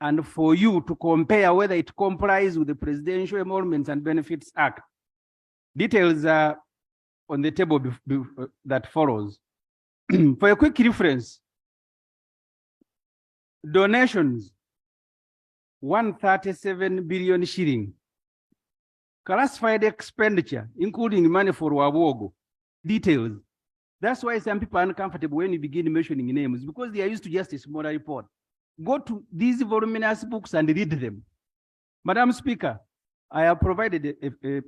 and for you to compare whether it complies with the Presidential Emoluments and Benefits Act. Details are on the table that follows. For a quick reference, donations, 137 billion shilling. Classified expenditure, including money for Wawogo. Details. That's why some people are uncomfortable when you begin mentioning names, because they are used to just a smaller report. Go to these voluminous books and read them. Madam Speaker, I have provided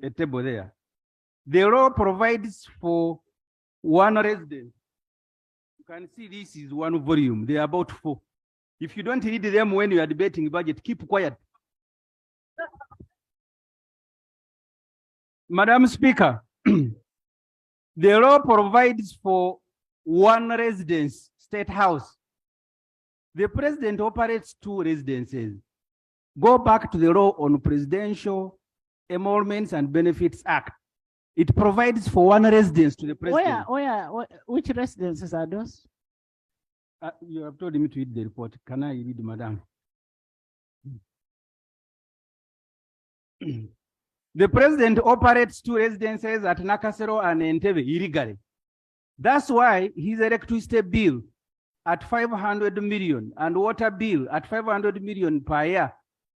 a table there. The law provides for one resident. You can see this is one volume. They are about 4. If you don't read them when you are debating budget, keep quiet. Madam Speaker, the law provides for one residence, State House. The president operates 2 residences. Go back to the law on Presidential Emoluments and Benefits Act. It provides for one residence to the president. Which residences are those? You have told me to read the report. Can I read, madam? The president operates 2 residences at Nakasero and Entebbe illegally. That's why his electricity bill at 500 million and water bill at 500 million per year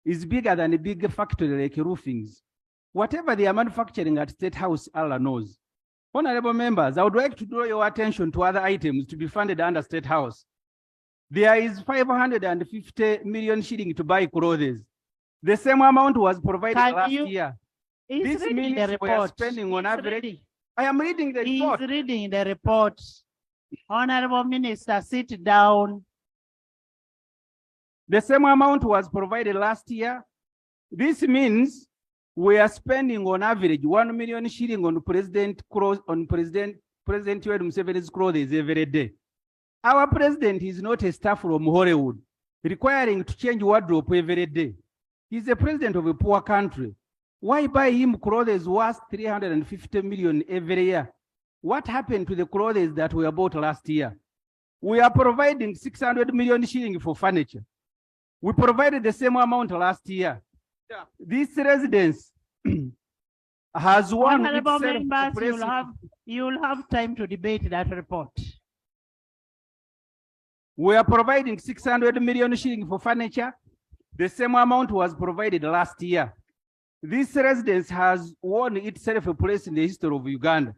is bigger than a big factory like roofings. Whatever they are manufacturing at State House, Allah knows. Honorable members, I would like to draw your attention to other items to be funded under State House. There is 550 million shilling to buy clothes. The same amount was provided last year. This means we are spending on average. I am reading the report. He's reading the report. Honorable Minister, sit down. The same amount was provided last year. This means we are spending on average 1 million shilling on President Museveni'S clothes every day. Our president is not a staff from Hollywood, requiring to change wardrobe every day. He's the president of a poor country. Why buy him clothes worth 350 million every year? What happened to the clothes that were bought last year? We are providing 600 million shilling for furniture. We provided the same amount last year. Yeah. This residence has one. Honorable members, you'll have time to debate that report. We are providing 600 million shilling for furniture. The same amount was provided last year. This residence has won itself a place in the history of Uganda.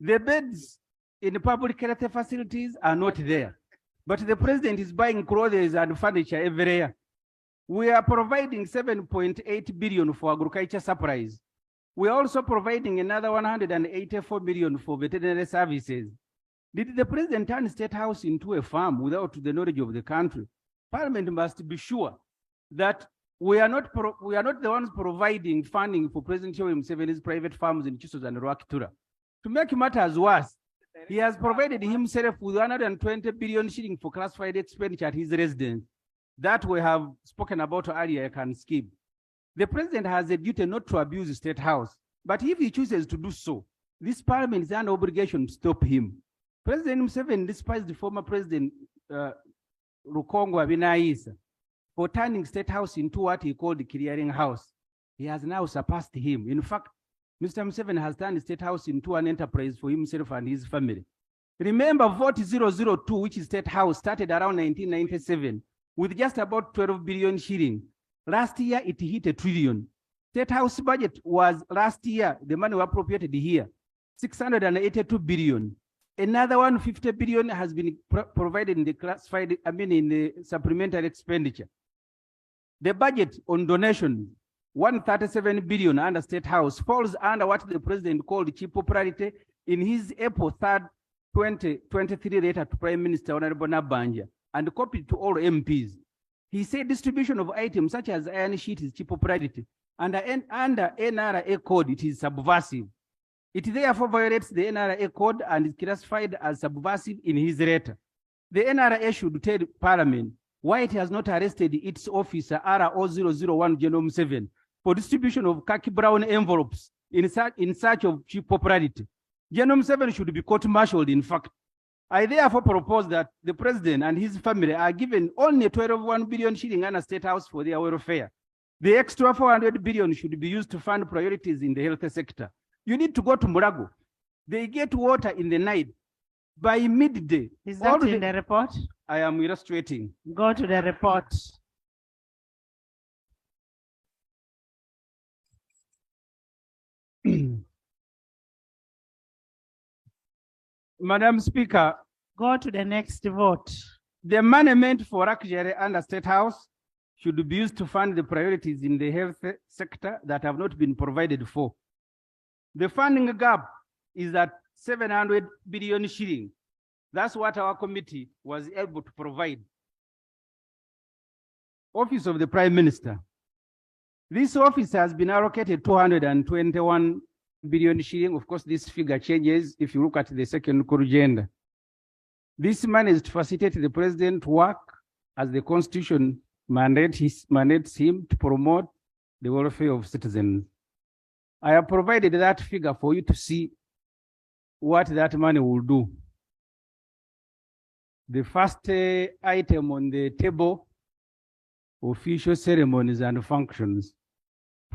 The beds in the public health facilities are not there, but the president is buying clothes and furniture every year. We are providing 7.8 billion for agriculture supplies. We are also providing another 184 million for veterinary services. Did the president turn State House into a farm without the knowledge of the country? Parliament must be sure that we are not the ones providing funding for President Museveni's private farms in Chisos and Rwakitura. To make matters worse, he has provided himself with 120 billion shilling for classified expenditure at his residence. That we have spoken about earlier, I can skip. The president has a duty not to abuse the State House, but if he chooses to do so, this parliament is under obligation to stop him. President Museveni despised the former president Rukongwa Binaisa for turning State House into what he called the clearing house. He has now surpassed him. In fact, Mr. Museveni has turned the State House into an enterprise for himself and his family. Remember, Vote 002, which is State House, started around 1997 with just about 12 billion shilling. Last year, it hit $1 trillion. State House budget was last year, the money was appropriated here, 682 billion. Another 150 billion has been provided in the classified, in the supplementary expenditure. The budget on donations, 137 billion under State House, falls under what the president called cheap popularity in his April 3rd, 2023 letter to Prime Minister Honorable Nabanja and copied to all MPs. He said distribution of items such as iron sheet is cheap popularity, and under NRA code it is subversive. It therefore violates the NRA code and is classified as subversive in his letter. The NRA should tell Parliament why it has not arrested its officer RO001 General Museveni for distribution of khaki brown envelopes in search of cheap popularity. General Museveni should be court-martialed, in fact. I therefore propose that the president and his family are given only 12.1 billion shilling and a state house for their welfare. The extra 400 billion should be used to fund priorities in the health sector. You need to go to Murago. They get water in the night. By midday. Is that in the report? I am illustrating. Go to the report. Madam Speaker. Go to the next vote. The money meant for luxury under State House should be used to fund the priorities in the health sector that have not been provided for. The funding gap is at 700 billion shilling. That's what our committee was able to provide. Office of the Prime Minister. This office has been allocated 221 billion shilling. Of course, this figure changes if you look at the second core agenda. This money is to facilitate the president's work as the Constitution mandates him to promote the welfare of citizens. I have provided that figure for you to see what that money will do. The first item on the table, official ceremonies and functions,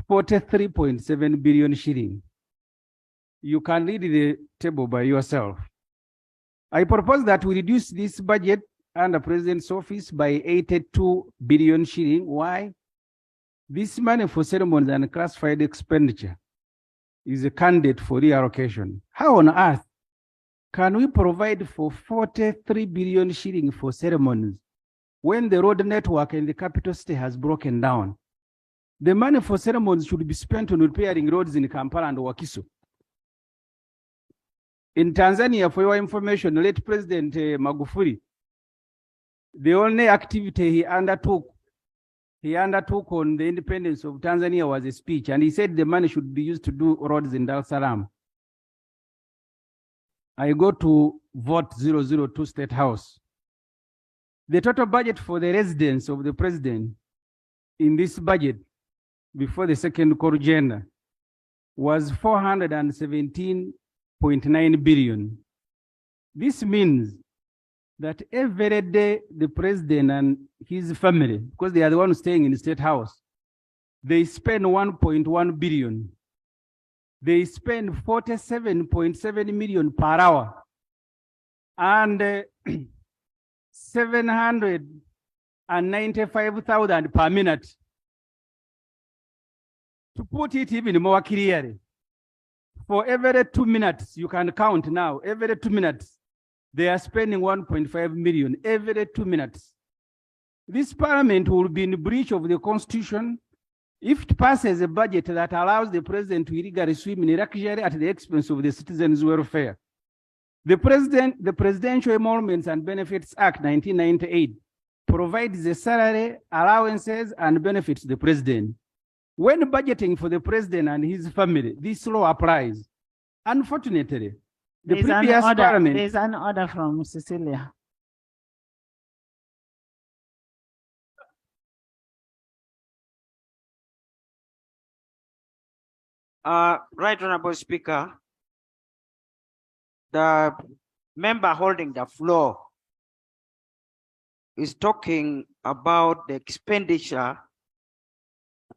43.7 billion shilling. You can read the table by yourself. I propose that we reduce this budget under President's office by 82 billion shilling. Why? This money for ceremonies and classified expenditure is a candidate for reallocation. How on earth can we provide for 43 billion shilling for ceremonies when the road network in the capital city has broken down? The money for ceremonies should be spent on repairing roads in Kampala and Wakiso. In Tanzania, for your information, late President Magufuli, the only activity he undertook on the independence of Tanzania was a speech, and he said the money should be used to do roads in Dar es Salaam. I go to vote 002 State House. The total budget for the residence of the president in this budget before the second core agenda was 417.9 billion. This means that every day the president and his family, because they are the ones staying in the State House, they spend 1.1 billion. They spend 47.7 million per hour and 795,000 per minute. To put it even more clearly, for every 2 minutes, you can count now, every 2 minutes, they are spending 1.5 million every 2 minutes. This parliament will be in breach of the Constitution if it passes a budget that allows the president to illegally swim in luxury at the expense of the citizens' welfare. The Presidential Emoluments and Benefits Act 1998 provides the salary, allowances, and benefits to the president. When budgeting for the president and his family, this law applies. Unfortunately, the previous parliament... There's an order from Cecilia. Right Honorable Speaker, the member holding the floor is talking about the expenditure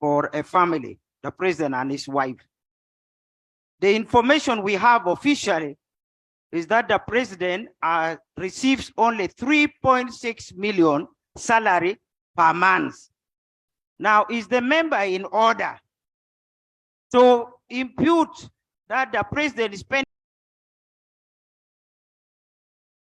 for a family, the president and his wife. The information we have officially is that the president receives only 3.6 million salary per month. Now, is the member in order to impute that the president is spending